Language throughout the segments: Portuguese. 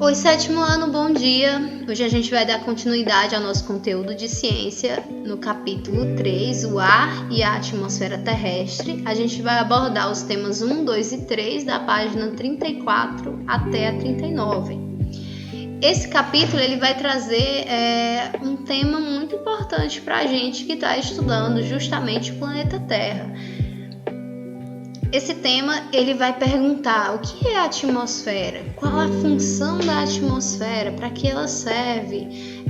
Oi, sétimo ano, bom dia! Hoje a gente vai dar continuidade ao nosso conteúdo de ciência no capítulo 3, o ar e a atmosfera terrestre. A gente vai abordar os temas 1, 2 e 3 da página 34 até a 39. Esse capítulo ele vai trazer um tema muito importante para a gente que está estudando justamente o planeta Terra. Esse tema ele vai perguntar o que é a atmosfera, qual a função da atmosfera, para que ela serve,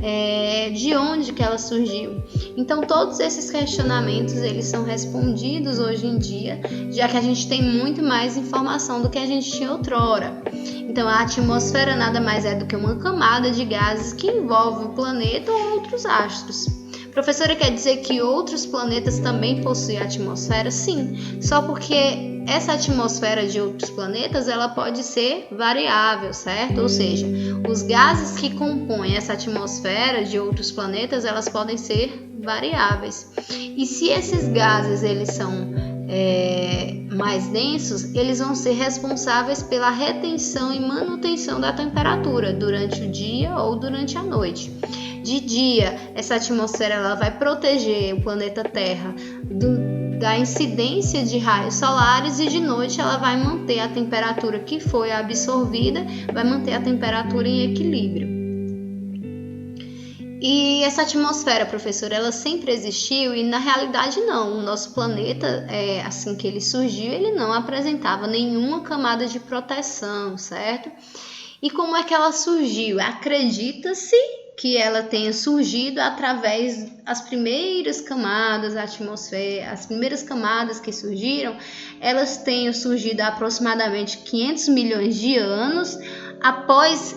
de onde que ela surgiu. Então todos esses questionamentos eles são respondidos hoje em dia, já que a gente tem muito mais informação do que a gente tinha outrora. Então a atmosfera nada mais é do que uma camada de gases que envolve o planeta ou outros astros. Professora, quer dizer que outros planetas também possuem atmosfera? Sim, só porque essa atmosfera de outros planetas ela pode ser variável, certo? Ou seja, os gases que compõem essa atmosfera de outros planetas elas podem ser variáveis. E se esses gases eles são mais densos, eles vão ser responsáveis pela retenção e manutenção da temperatura durante o dia ou durante a noite. De dia, essa atmosfera ela vai proteger o planeta Terra da incidência de raios solares e de noite ela vai manter a temperatura que foi absorvida, vai manter a temperatura em equilíbrio. E essa atmosfera, professora, ela sempre existiu e na realidade não. O nosso planeta, assim que ele surgiu, ele não apresentava nenhuma camada de proteção, certo? E como é que ela surgiu? Acredita-se que ela tenha surgido através das primeiras camadas da atmosfera, as primeiras camadas que surgiram, elas tenham surgido há aproximadamente 500 milhões de anos após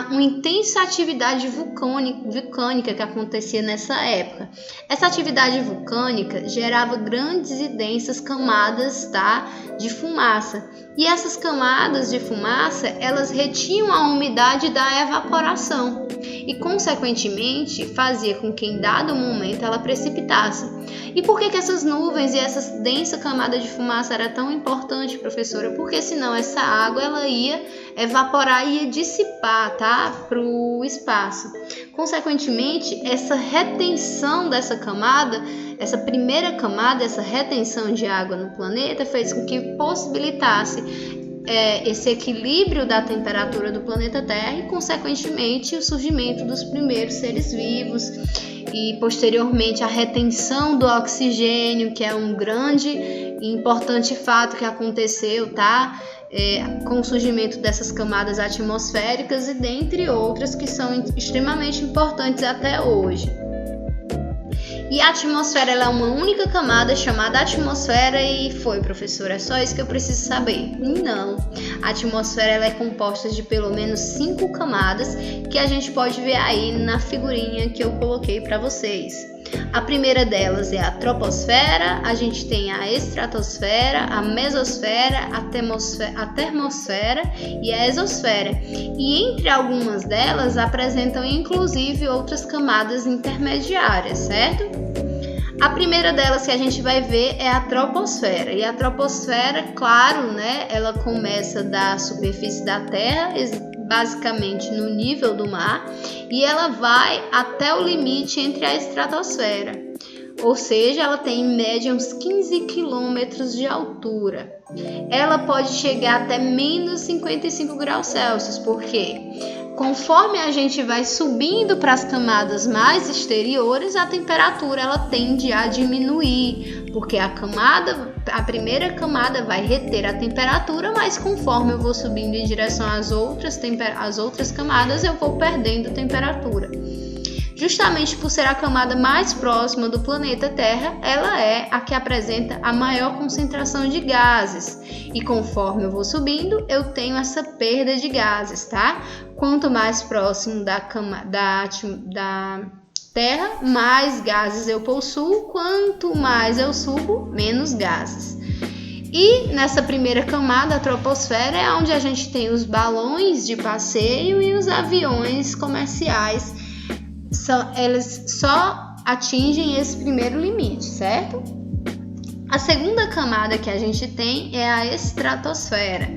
uma intensa atividade vulcânica que acontecia nessa época. Essa atividade vulcânica gerava grandes e densas camadas, de fumaça. E essas camadas de fumaça, elas retinham a umidade da evaporação e, consequentemente, fazia com que em dado momento ela precipitasse. E por que essas nuvens e essa densa camada de fumaça era tão importante, professora? Porque senão essa água ela ia evaporar e ia dissipar, para o espaço. Consequentemente, essa retenção dessa camada, essa primeira camada, essa retenção de água no planeta fez com que possibilitasse esse equilíbrio da temperatura do planeta Terra e, consequentemente, o surgimento dos primeiros seres vivos e, posteriormente, a retenção do oxigênio, que é um grande e importante fato que aconteceu, com o surgimento dessas camadas atmosféricas e dentre outras que são extremamente importantes até hoje. E a atmosfera ela é uma única camada chamada atmosfera e foi, professora, é só isso que eu preciso saber? Não, a atmosfera ela é composta de pelo menos 5 camadas que a gente pode ver aí na figurinha que eu coloquei para vocês. A primeira delas é a troposfera, a gente tem a estratosfera, a mesosfera, a termosfera e a exosfera. E entre algumas delas apresentam inclusive outras camadas intermediárias, certo? A primeira delas que a gente vai ver é a troposfera. E a troposfera, claro, ela começa da superfície da Terra, basicamente no nível do mar, e ela vai até o limite entre a estratosfera, ou seja, ela tem em média uns 15 quilômetros de altura. Ela pode chegar até menos 55 graus Celsius, porque conforme a gente vai subindo para as camadas mais exteriores, a temperatura ela tende a diminuir, porque a primeira camada vai reter a temperatura, mas conforme eu vou subindo em direção às outras camadas, eu vou perdendo temperatura. Justamente por ser a camada mais próxima do planeta Terra, ela é a que apresenta a maior concentração de gases. E conforme eu vou subindo, eu tenho essa perda de gases, Quanto mais próximo da Terra, mais gases eu possuo. Quanto mais eu subo, menos gases. E nessa primeira camada, a troposfera, é onde a gente tem os balões de passeio e os aviões comerciais. Eles só atingem esse primeiro limite, certo? A segunda camada que a gente tem é a estratosfera.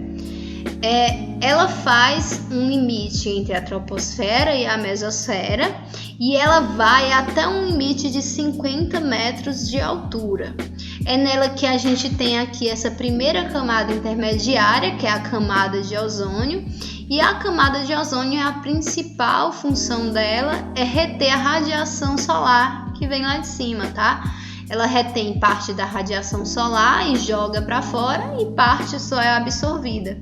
Ela faz um limite entre a troposfera e a mesosfera e ela vai até um limite de 50 metros de altura. É nela que a gente tem aqui essa primeira camada intermediária, que é a camada de ozônio, e a camada de ozônio, a principal função dela é reter a radiação solar que vem lá de cima, tá? Ela retém parte da radiação solar e joga para fora e parte só é absorvida.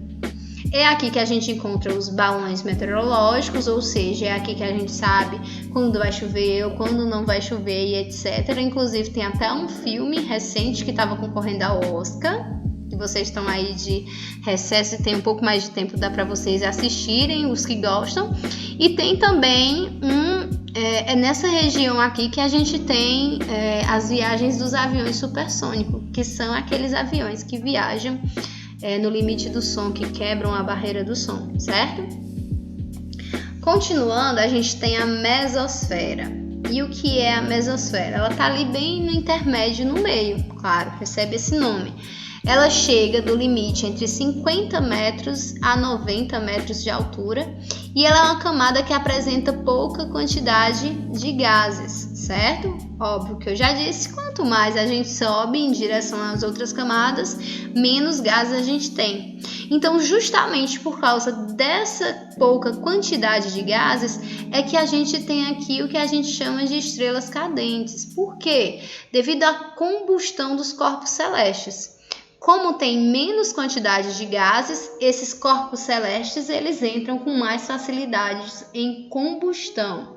É aqui que a gente encontra os balões meteorológicos, ou seja, é aqui que a gente sabe quando vai chover ou quando não vai chover e etc. Inclusive tem até um filme recente que estava concorrendo ao Oscar, que vocês estão aí de recesso e tem um pouco mais de tempo, dá para vocês assistirem, os que gostam. E tem também é nessa região aqui que a gente tem as viagens dos aviões supersônicos, que são aqueles aviões que viajam no limite do som, que quebram a barreira do som, certo? Continuando, a gente tem a mesosfera. E o que é a mesosfera? Ela está ali bem no intermédio, no meio, claro, recebe esse nome. Ela chega do limite entre 50 metros a 90 metros de altura e ela é uma camada que apresenta pouca quantidade de gases, certo? Óbvio que eu já disse, quanto mais a gente sobe em direção às outras camadas, menos gases a gente tem. Então, justamente por causa dessa pouca quantidade de gases, é que a gente tem aqui o que a gente chama de estrelas cadentes. Por quê? Devido à combustão dos corpos celestes. Como tem menos quantidade de gases, esses corpos celestes eles entram com mais facilidade em combustão.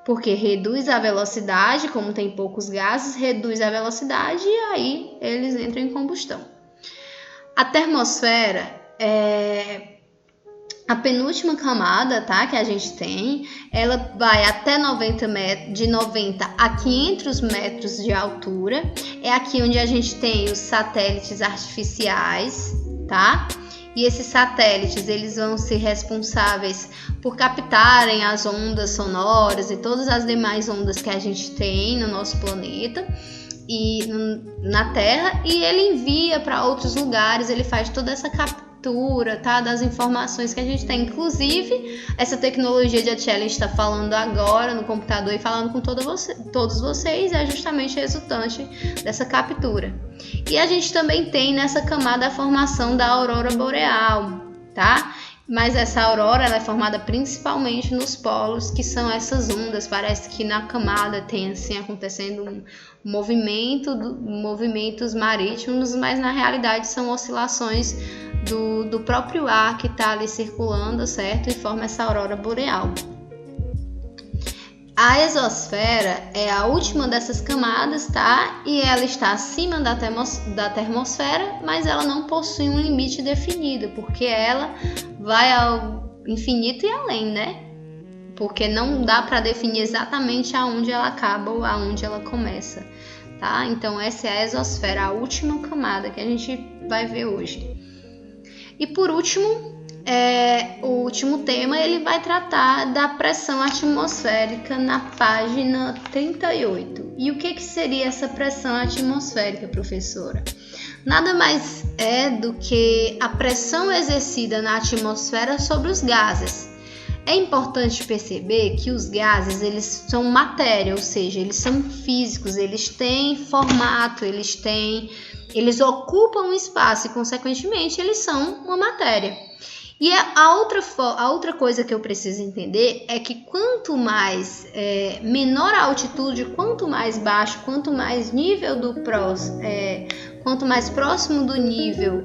Porque reduz a velocidade, como tem poucos gases, reduz a velocidade e aí eles entram em combustão. A termosfera é a penúltima camada, tá, que a gente tem. Ela vai até 90 metros, de 90 a 500 metros de altura. É aqui onde a gente tem os satélites artificiais, tá? E esses satélites, eles vão ser responsáveis por captarem as ondas sonoras e todas as demais ondas que a gente tem no nosso planeta e na Terra, e ele envia para outros lugares, ele faz toda essa captura, tá, das informações que a gente tem. Inclusive, essa tecnologia de a Tchellen está falando agora no computador e falando com todos vocês é justamente resultante dessa captura. E a gente também tem nessa camada a formação da aurora boreal, tá? Mas essa aurora ela é formada principalmente nos polos, que são essas ondas. Parece que na camada tem assim acontecendo um movimentos marítimos, mas na realidade são oscilações do próprio ar que está ali circulando, certo? E forma essa aurora boreal. A exosfera é a última dessas camadas, tá? E ela está acima da termosfera, mas ela não possui um limite definido, porque ela vai ao infinito e além, né? Porque não dá para definir exatamente aonde ela acaba ou aonde ela começa, tá? Então essa é a exosfera, a última camada que a gente vai ver hoje. E por último, o último tema, ele vai tratar da pressão atmosférica na página 38. E o que seria essa pressão atmosférica, professora? Nada mais é do que a pressão exercida na atmosfera sobre os gases. É importante perceber que os gases, eles são matéria, ou seja, eles são físicos, eles têm formato, eles ocupam um espaço e, consequentemente, eles são uma matéria. E a outra coisa que eu preciso entender é que quanto mais menor a altitude, quanto mais baixo, quanto mais próximo do nível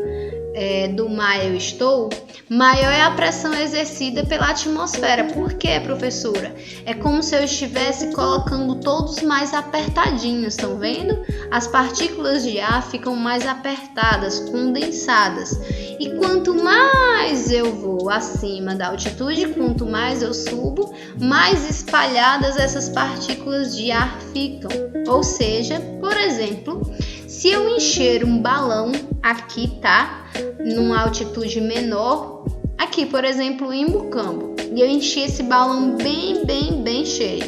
do mar eu estou, maior é a pressão exercida pela atmosfera. Por quê, professora? É como se eu estivesse colocando todos mais apertadinhos, estão vendo? As partículas de ar ficam mais apertadas, condensadas. E quanto mais eu vou acima da altitude, quanto mais eu subo, mais espalhadas essas partículas de ar ficam. Ou seja, por exemplo, se eu encher um balão aqui, tá? Numa altitude menor, aqui, por exemplo, em Mucambo, e eu enchi esse balão bem cheio.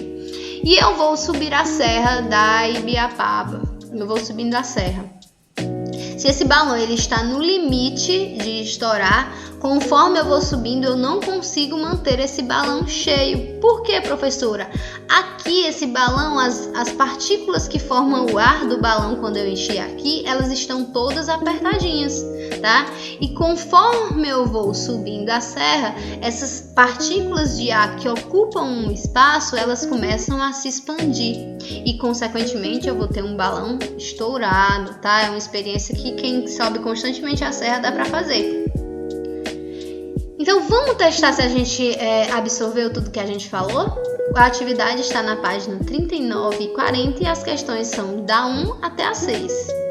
E eu vou subir a serra da Ibiapaba. eu vou subindo a serra. Se esse balão ele está no limite de estourar, conforme eu vou subindo, eu não consigo manter esse balão cheio. Por quê, professora? Aqui, esse balão, as partículas que formam o ar do balão quando eu encher aqui, elas estão todas apertadinhas, tá? E conforme eu vou subindo a serra, essas partículas de ar que ocupam um espaço, elas começam a se expandir. E, consequentemente, eu vou ter um balão estourado, tá? É uma experiência que quem sobe constantemente a serra dá para fazer. Então, vamos testar se a gente absorveu tudo que a gente falou? A atividade está na página 39 e 40 e as questões são da 1 até a 6.